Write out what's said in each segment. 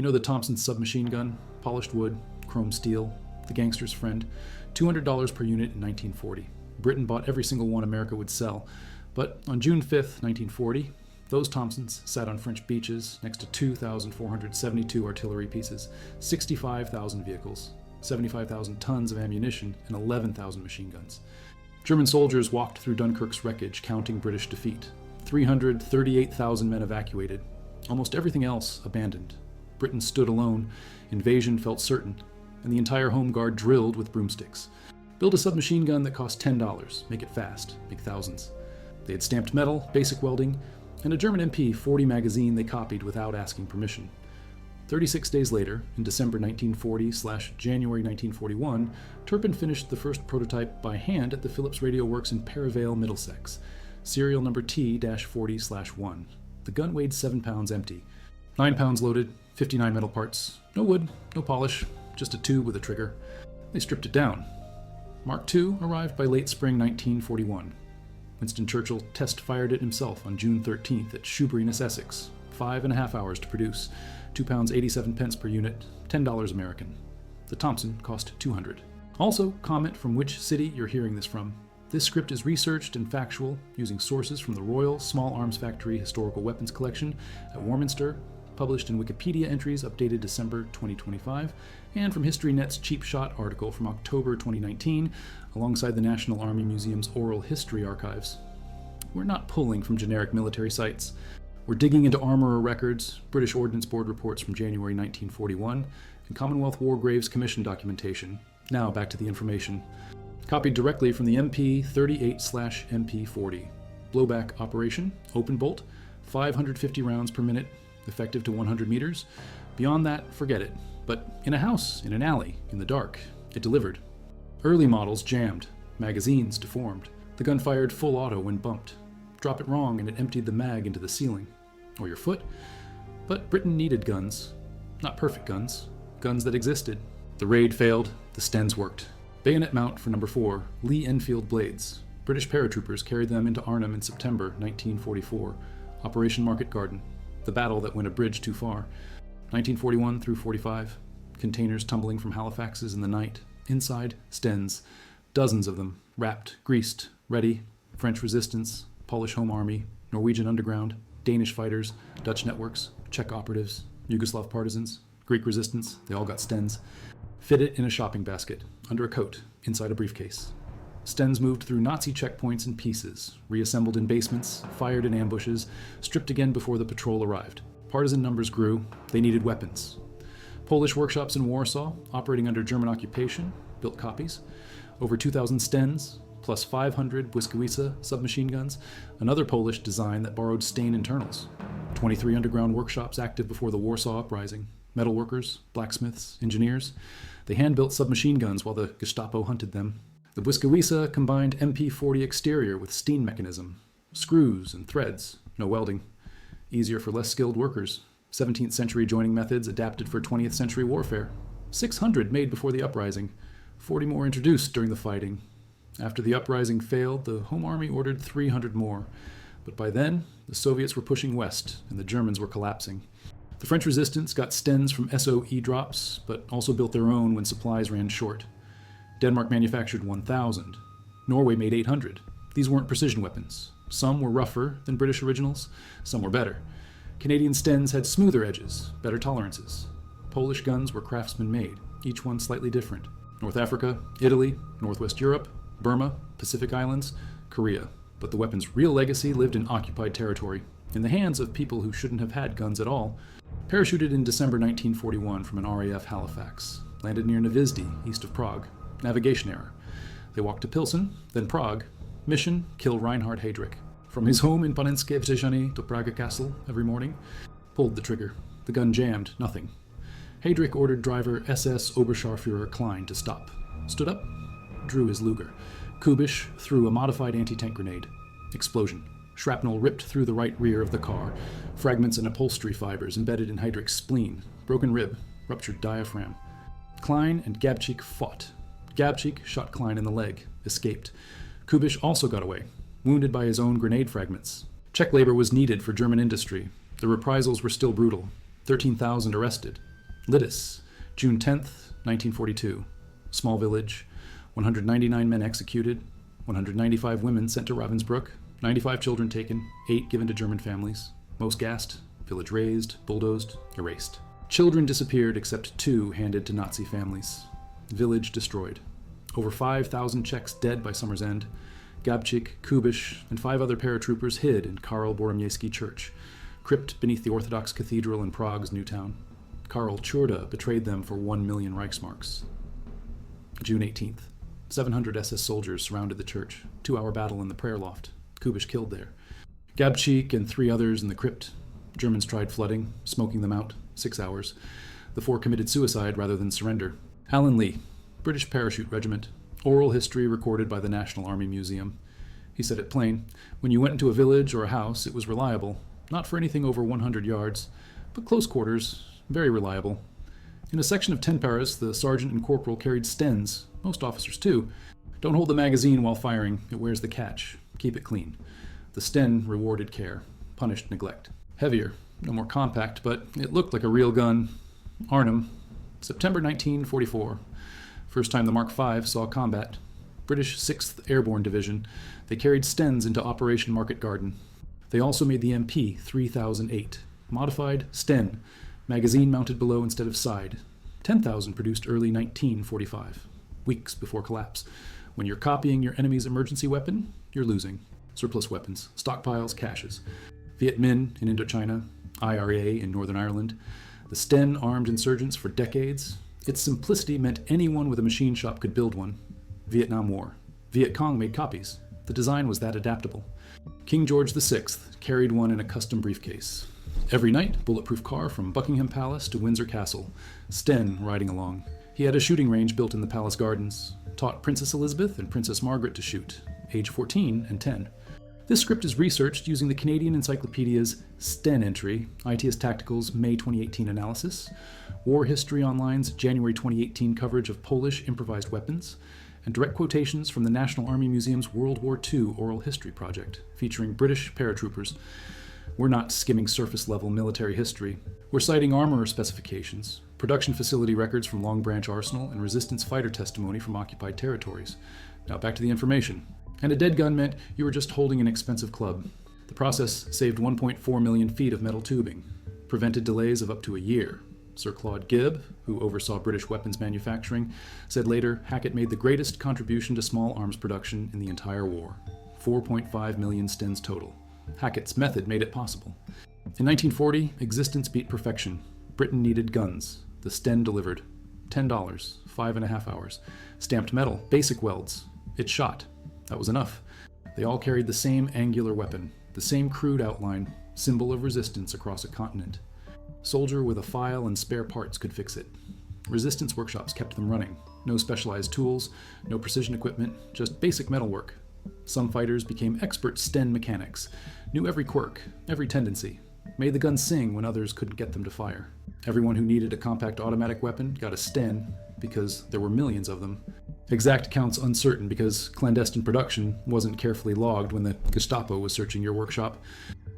You know the Thompson submachine gun? Polished wood, chrome steel, the gangster's friend. $200 per unit in 1940. Britain bought every single one America would sell. But on June 5th, 1940, those Thompsons sat on French beaches next to 2,472 artillery pieces, 65,000 vehicles, 75,000 tons of ammunition, and 11,000 machine guns. German soldiers walked through Dunkirk's wreckage, counting British defeat. 338,000 men evacuated. Almost everything else abandoned. Britain stood alone. Invasion felt certain, and the entire home guard drilled with broomsticks. Build a submachine gun that cost $10. Make it fast. Make thousands. They had stamped metal, basic welding, and a German MP-40 magazine they copied without asking permission. 36 days later, in December 1940/January 1941, Turpin finished the first prototype by hand at the Phillips Radio Works in Perivale, Middlesex, serial number T-40/1. The gun weighed 7 pounds empty. 9 pounds loaded, 59 metal parts, no wood, no polish, just a tube with a trigger. They stripped it down. Mark II arrived by late spring 1941. Winston Churchill test-fired it himself on June 13th at Shoeburyness, Essex. 5.5 hours to produce, 2 pounds 87 pence per unit, $10 American. The Thompson cost $200. Also, comment from which city you're hearing this from. This script is researched and factual, using sources from the Royal Small Arms Factory Historical Weapons Collection at Warminster, published in Wikipedia entries updated December 2025, and from HistoryNet's Cheap Shot article from October 2019, alongside the National Army Museum's Oral History Archives. We're not pulling from generic military sites. We're digging into armorer records, British Ordnance Board reports from January 1941, and Commonwealth War Graves Commission documentation. Now back to the information. Copied directly from the MP-38/MP-40. Blowback operation, open bolt, 550 rounds per minute, effective to 100 meters. Beyond that, forget it. But in a house, in an alley, in the dark, it delivered. Early models jammed, magazines deformed. The gun fired full auto when bumped. Drop it wrong and it emptied the mag into the ceiling. Or your foot. But Britain needed guns. Not perfect guns. Guns that existed. The raid failed, the Stens worked. Bayonet mount for number 4, Lee Enfield blades. British paratroopers carried them into Arnhem in September 1944. Operation Market Garden. The battle that went a bridge too far. 1941 through 45. Containers tumbling from Halifaxes in the night. Inside, Stens. Dozens of them, wrapped, greased, ready. French resistance, Polish Home Army, Norwegian underground, Danish fighters, Dutch networks, Czech operatives, Yugoslav partisans, Greek resistance, they all got Stens. Fit it in a shopping basket, under a coat, inside a briefcase. Stens moved through Nazi checkpoints in pieces, reassembled in basements, fired in ambushes, stripped again before the patrol arrived. Partisan numbers grew, they needed weapons. Polish workshops in Warsaw, operating under German occupation, built copies. Over 2,000 Stens, plus 500 Błyskawice submachine guns, another Polish design that borrowed Stain internals. 23 underground workshops active before the Warsaw Uprising. Metalworkers, blacksmiths, engineers. They hand-built submachine guns while the Gestapo hunted them. The Błyskawice combined MP-40 exterior with Steen mechanism. Screws and threads, no welding. Easier for less skilled workers. 17th century joining methods adapted for 20th century warfare. 600 made before the uprising. 40 more introduced during the fighting. After the uprising failed, the Home Army ordered 300 more. But by then, the Soviets were pushing west and the Germans were collapsing. The French resistance got Stens from SOE drops, but also built their own when supplies ran short. Denmark manufactured 1,000. Norway made 800. These weren't precision weapons. Some were rougher than British originals, some were better. Canadian Stens had smoother edges, better tolerances. Polish guns were craftsman-made, each one slightly different. North Africa, Italy, Northwest Europe, Burma, Pacific Islands, Korea. But the weapon's real legacy lived in occupied territory, in the hands of people who shouldn't have had guns at all. Parachuted in December 1941 from an RAF Halifax. Landed near Novisdy, east of Prague. Navigation error. They walked to Pilsen, then Prague. Mission, kill Reinhard Heydrich. From his home in Panenské Břežany to Praga Castle every morning. Pulled the trigger. The gun jammed, nothing. Heydrich ordered driver SS Oberscharführer Klein to stop. Stood up, drew his Luger. Kubisch threw a modified anti-tank grenade. Explosion. Shrapnel ripped through the right rear of the car. Fragments and upholstery fibers embedded in Heydrich's spleen. Broken rib. Ruptured diaphragm. Klein and Gabčík fought. Gabčík shot Klein in the leg. Escaped. Kubisch also got away, wounded by his own grenade fragments. Czech labor was needed for German industry. The reprisals were still brutal. 13,000 arrested. Lidis, June 10th, 1942. Small village, 199 men executed, 195 women sent to Ravensbrück, 95 children taken, 8 given to German families. Most gassed, village razed, bulldozed, erased. Children disappeared except 2 handed to Nazi families. Village destroyed. Over 5,000 Czechs dead by summer's end. Gabčík, Kubiš, and 5 other paratroopers hid in Karl Boromieski Church, crypt beneath the Orthodox Cathedral in Prague's new town. Karl Čurda betrayed them for 1 million Reichsmarks. June 18th. 700 SS soldiers surrounded the church. 2-hour battle in the prayer loft. Kubiš killed there. Gabčík and 3 others in the crypt. Germans tried flooding, smoking them out. 6 hours. The 4 committed suicide rather than surrender. Alan Lee, British Parachute Regiment. Oral history recorded by the National Army Museum. He said it plain. When you went into a village or a house, it was reliable. Not for anything over 100 yards, but close quarters, very reliable. In a section of 10 paras, the sergeant and corporal carried Stens, most officers too. Don't hold the magazine while firing, it wears the catch. Keep it clean. The Sten rewarded care, punished neglect. Heavier, no more compact, but it looked like a real gun. Arnhem, September 1944. First time the Mark V saw combat. British 6th Airborne Division. They carried Stens into Operation Market Garden. They also made the MP 3008. Modified Sten, magazine mounted below instead of side. 10,000 produced early 1945, weeks before collapse. When you're copying your enemy's emergency weapon, you're losing. Surplus weapons, stockpiles, caches. Viet Minh in Indochina, IRA in Northern Ireland. The Sten armed insurgents for decades. Its simplicity meant anyone with a machine shop could build one. Vietnam War. Viet Cong made copies. The design was that adaptable. King George VI carried one in a custom briefcase. Every night, bulletproof car from Buckingham Palace to Windsor Castle. Sten riding along. He had a shooting range built in the palace gardens. Taught Princess Elizabeth and Princess Margaret to shoot, age 14 and 10. This script is researched using the Canadian Encyclopedia's Sten entry, ITS Tactical's May 2018 analysis, War History Online's January 2018 coverage of Polish improvised weapons, and direct quotations from the National Army Museum's World War II Oral History Project, featuring British paratroopers. We're not skimming surface-level military history. We're citing armorer specifications, production facility records from Long Branch Arsenal, and resistance fighter testimony from occupied territories. Now back to the information. And a dead gun meant you were just holding an expensive club. The process saved 1.4 million feet of metal tubing, prevented delays of up to a year. Sir Claude Gibb, who oversaw British weapons manufacturing, said later Hackett made the greatest contribution to small arms production in the entire war. 4.5 million Stens total. Hackett's method made it possible. In 1940, existence beat perfection. Britain needed guns. The Sten delivered. $10, 5.5 hours. Stamped metal, basic welds. It shot. That was enough. They all carried the same angular weapon, the same crude outline, symbol of resistance across a continent. Soldier with a file and spare parts could fix it. Resistance workshops kept them running. No specialized tools, no precision equipment, just basic metalwork. Some fighters became expert Sten mechanics, knew every quirk, every tendency, made the gun sing when others couldn't get them to fire. Everyone who needed a compact automatic weapon got a Sten because there were millions of them. Exact counts uncertain because clandestine production wasn't carefully logged when the Gestapo was searching your workshop.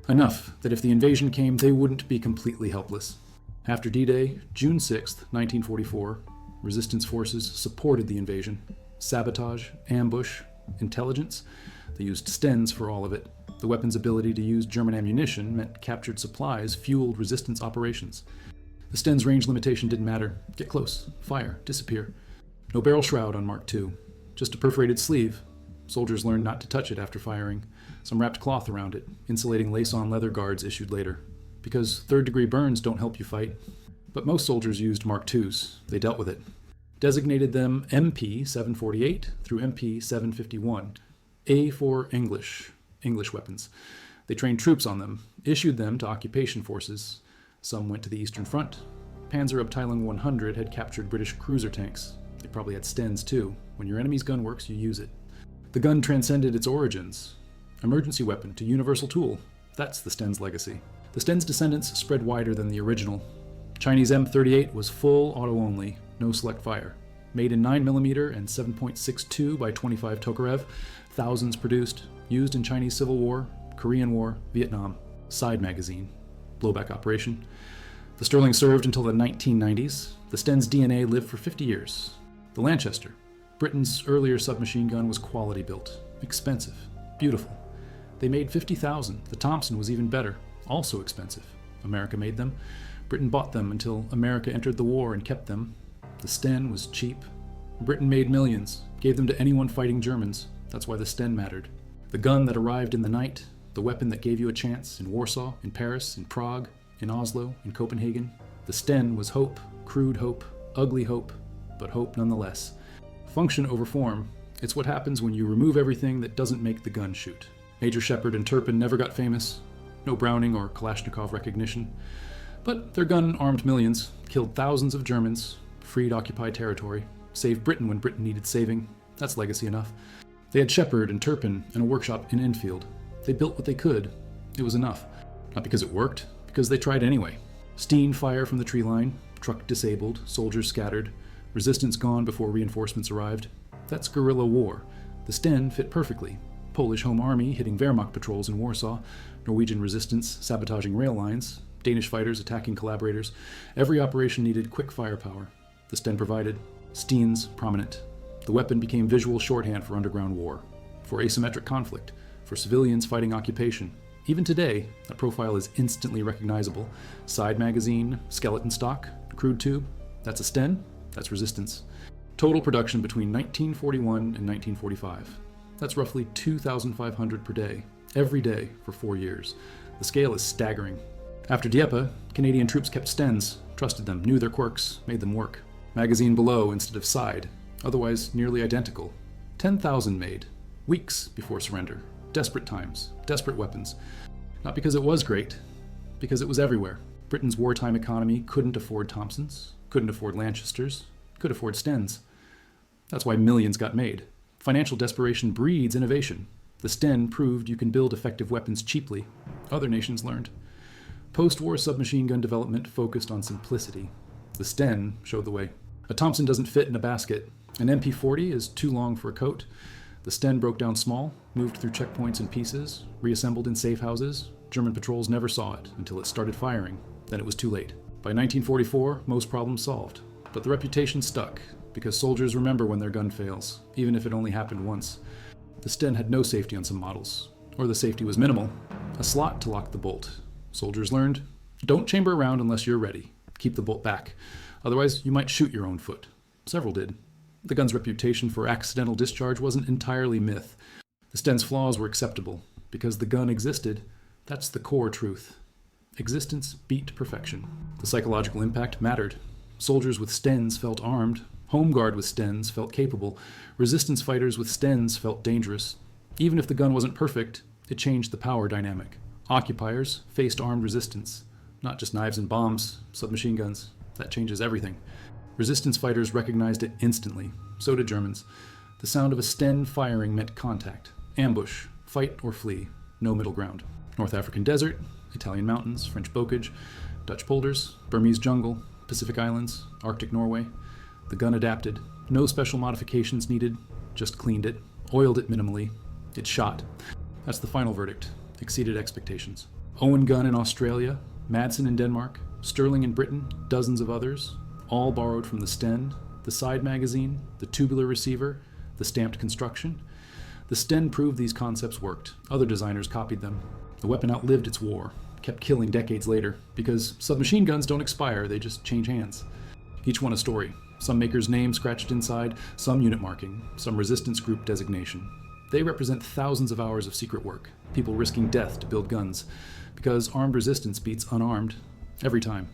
Enough that if the invasion came, they wouldn't be completely helpless. After D-Day, June 6, 1944, resistance forces supported the invasion. Sabotage, ambush, intelligence. They used Stens for all of it. The weapon's ability to use German ammunition meant captured supplies fueled resistance operations. The Sten's range limitation didn't matter. Get close, fire, disappear. No barrel shroud on Mark II, just a perforated sleeve. Soldiers learned not to touch it after firing. Some wrapped cloth around it, insulating lace-on leather guards issued later. Because third-degree burns don't help you fight. But most soldiers used Mark IIs. They dealt with it. Designated them MP 748 through MP 751. A for English weapons. They trained troops on them, issued them to occupation forces. Some went to the Eastern Front. Panzerabteilung 100 had captured British cruiser tanks. They probably had Stens too. When your enemy's gun works, you use it. The gun transcended its origins. Emergency weapon to universal tool. That's the Stens legacy. The Stens descendants spread wider than the original. Chinese M38 was full auto-only, no select fire. Made in 9mm and 7.62 by 25 Tokarev, thousands produced, used in Chinese Civil War, Korean War, Vietnam. Side magazine. Blowback operation. The Sterling served until the 1990s. The Stens DNA lived for 50 years. The Lanchester, Britain's earlier submachine gun, was quality built, expensive, beautiful. They made 50,000. The Thompson was even better, also expensive. America made them. Britain bought them until America entered the war and kept them. The Sten was cheap. Britain made millions, gave them to anyone fighting Germans. That's why the Sten mattered. The gun that arrived in the night, the weapon that gave you a chance in Warsaw, in Paris, in Prague, in Oslo, in Copenhagen. The Sten was hope, crude hope, ugly hope, but hope nonetheless. Function over form. It's what happens when you remove everything that doesn't make the gun shoot. Major Shepard and Turpin never got famous. No Browning or Kalashnikov recognition. But their gun armed millions, killed thousands of Germans, freed occupied territory, saved Britain when Britain needed saving. That's legacy enough. They had Shepard and Turpin and a workshop in Enfield. They built what they could. It was enough. Not because it worked, because they tried anyway. Steen fire from the tree line, truck disabled, soldiers scattered, resistance gone before reinforcements arrived. That's guerrilla war. The Sten fit perfectly. Polish Home Army hitting Wehrmacht patrols in Warsaw, Norwegian resistance sabotaging rail lines, Danish fighters attacking collaborators. Every operation needed quick firepower. The Sten provided. Stens prominent. The weapon became visual shorthand for underground war, for asymmetric conflict, for civilians fighting occupation. Even today, that profile is instantly recognizable. Side magazine, skeleton stock, crude tube. That's a Sten. That's resistance. Total production between 1941 and 1945. That's roughly 2,500 per day, every day for 4 years. The scale is staggering. After Dieppe, Canadian troops kept Stens, trusted them, knew their quirks, made them work. Magazine below instead of side, otherwise nearly identical. 10,000 made, weeks before surrender. Desperate times, desperate weapons. Not because it was great, because it was everywhere. Britain's wartime economy couldn't afford Thompsons, couldn't afford Lanchesters, could afford Stens. That's why millions got made. Financial desperation breeds innovation. The Sten proved you can build effective weapons cheaply. Other nations learned. Post-war submachine gun development focused on simplicity. The Sten showed the way. A Thompson doesn't fit in a basket. An MP40 is too long for a coat. The Sten broke down small, moved through checkpoints in pieces, reassembled in safe houses. German patrols never saw it until it started firing. Then it was too late. By 1944, most problems solved. But the reputation stuck, because soldiers remember when their gun fails, even if it only happened once. The Sten had no safety on some models, or the safety was minimal. A slot to lock the bolt. Soldiers learned, don't chamber around unless you're ready. Keep the bolt back. Otherwise, you might shoot your own foot. Several did. The gun's reputation for accidental discharge wasn't entirely myth. The Sten's flaws were acceptable. Because the gun existed, that's the core truth. Existence beat perfection. The psychological impact mattered. Soldiers with Stens felt armed. Home Guard with Stens felt capable. Resistance fighters with Stens felt dangerous. Even if the gun wasn't perfect, it changed the power dynamic. Occupiers faced armed resistance. Not just knives and bombs, submachine guns. That changes everything. Resistance fighters recognized it instantly. So did Germans. The sound of a Sten firing meant contact, ambush, fight or flee. No middle ground. North African desert, Italian mountains, French bocage, Dutch polders, Burmese jungle, Pacific Islands, Arctic Norway. The gun adapted. No special modifications needed. Just cleaned it. Oiled it minimally. It shot. That's the final verdict. Exceeded expectations. Owen gun in Australia, Madsen in Denmark, Sterling in Britain, dozens of others, all borrowed from the Sten, the side magazine, the tubular receiver, the stamped construction. The Sten proved these concepts worked. Other designers copied them. The weapon outlived its war, kept killing decades later, because submachine guns don't expire, they just change hands. Each one a story. Some maker's name scratched inside, some unit marking, some resistance group designation. They represent thousands of hours of secret work, people risking death to build guns, because armed resistance beats unarmed, every time.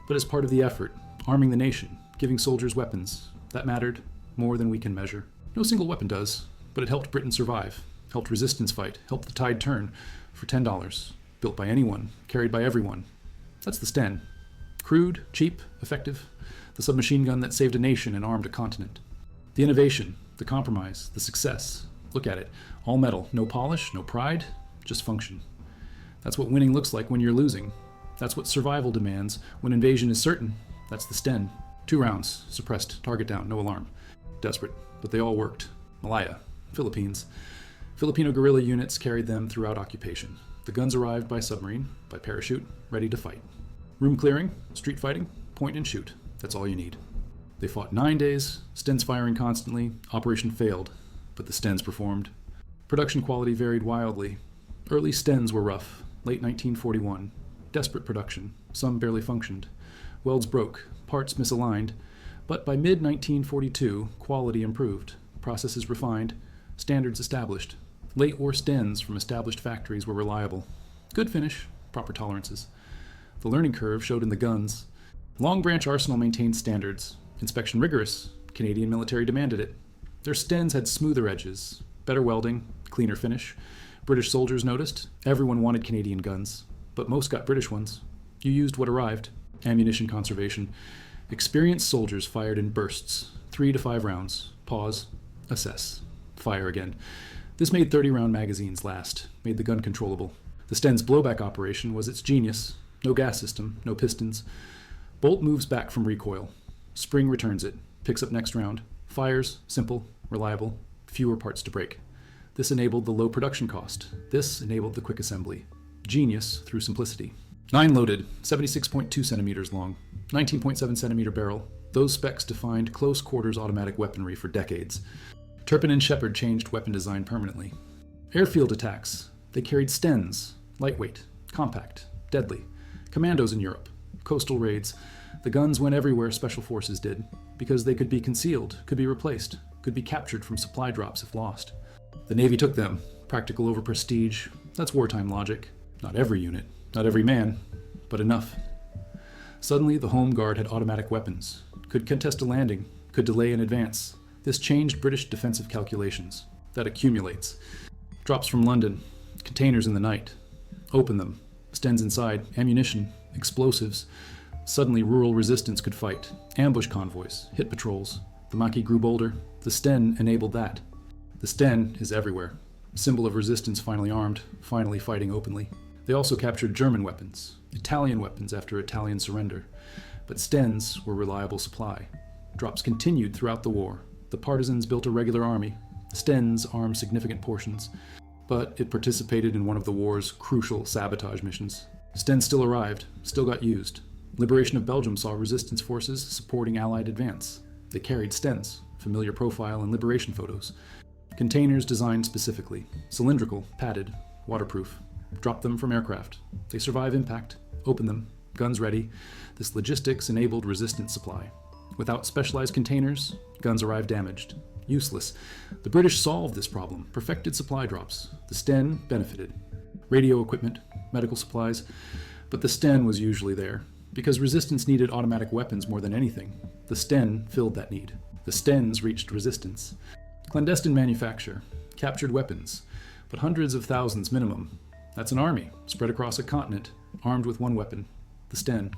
But as part of the effort, arming the nation, giving soldiers weapons, that mattered more than we can measure. No single weapon does, but it helped Britain survive, helped resistance fight, helped the tide turn for $10, built by anyone, carried by everyone. That's the Sten. Crude, cheap, effective, the submachine gun that saved a nation and armed a continent. The innovation, the compromise, the success. Look at it. All metal, no polish, no pride, just function. That's what winning looks like when you're losing. That's what survival demands when invasion is certain. That's the Sten. 2 rounds, suppressed, target down, no alarm. Desperate, but they all worked. Malaya, Philippines. Filipino guerrilla units carried them throughout occupation. The guns arrived by submarine, by parachute, ready to fight. Room clearing, street fighting, point and shoot. That's all you need. They fought 9 days, Stens firing constantly. Operation failed, but the Stens performed. Production quality varied wildly. Early Stens were rough, late 1941. Desperate production, some barely functioned. Welds broke, parts misaligned, but by mid-1942, quality improved, processes refined, standards established. Late war Stens from established factories were reliable. Good finish, proper tolerances. The learning curve showed in the guns. Long Branch Arsenal maintained standards. Inspection rigorous. Canadian military demanded it. Their Stens had smoother edges, better welding, cleaner finish. British soldiers noticed. Everyone wanted Canadian guns, but most got British ones. You used what arrived. Ammunition conservation. Experienced soldiers fired in bursts, 3 to 5 rounds. Pause. Assess. Fire again. This made 30-round magazines last, made the gun controllable. The Stens blowback operation was its genius. No gas system, no pistons. Bolt moves back from recoil. Spring returns it, picks up next round. Fires, simple, reliable, fewer parts to break. This enabled the low production cost. This enabled the quick assembly. Genius through simplicity. 9 loaded, 76.2 centimeters long, 19.7 centimeter barrel. Those specs defined close quarters automatic weaponry for decades. Turpin and Shepard changed weapon design permanently. Airfield attacks. They carried Stens, lightweight, compact, deadly. Commandos in Europe. Coastal raids. The guns went everywhere special forces did, because they could be concealed, could be replaced, could be captured from supply drops if lost. The Navy took them. Practical over prestige. That's wartime logic. Not every unit, not every man, but enough. Suddenly, the Home Guard had automatic weapons, could contest a landing, could delay in advance. This changed British defensive calculations. That accumulates. Drops from London, containers in the night. Open them. Stens inside, ammunition, explosives. Suddenly, rural resistance could fight. Ambush convoys, hit patrols. The Maquis grew bolder. The Sten enabled that. The Sten is everywhere. Symbol of resistance finally armed, finally fighting openly. They also captured German weapons, Italian weapons after Italian surrender. But Stens were reliable supply. Drops continued throughout the war. The partisans built a regular army. Stens armed significant portions. But it participated in one of the war's crucial sabotage missions. Stens still arrived, still got used. Liberation of Belgium saw resistance forces supporting Allied advance. They carried Stens, familiar profile and liberation photos. Containers designed specifically, cylindrical, padded, waterproof. Drop them from aircraft. They survive impact. Open them. Guns ready. This logistics enabled resistance supply. Without specialized containers, guns arrive damaged. Useless. The British solved this problem, perfected supply drops. The Sten benefited. Radio equipment, medical supplies. But the Sten was usually there. Because resistance needed automatic weapons more than anything, the Sten filled that need. The Stens reached resistance. Clandestine manufacture. Captured weapons. But hundreds of thousands minimum. That's an army, spread across a continent, armed with one weapon, the Sten.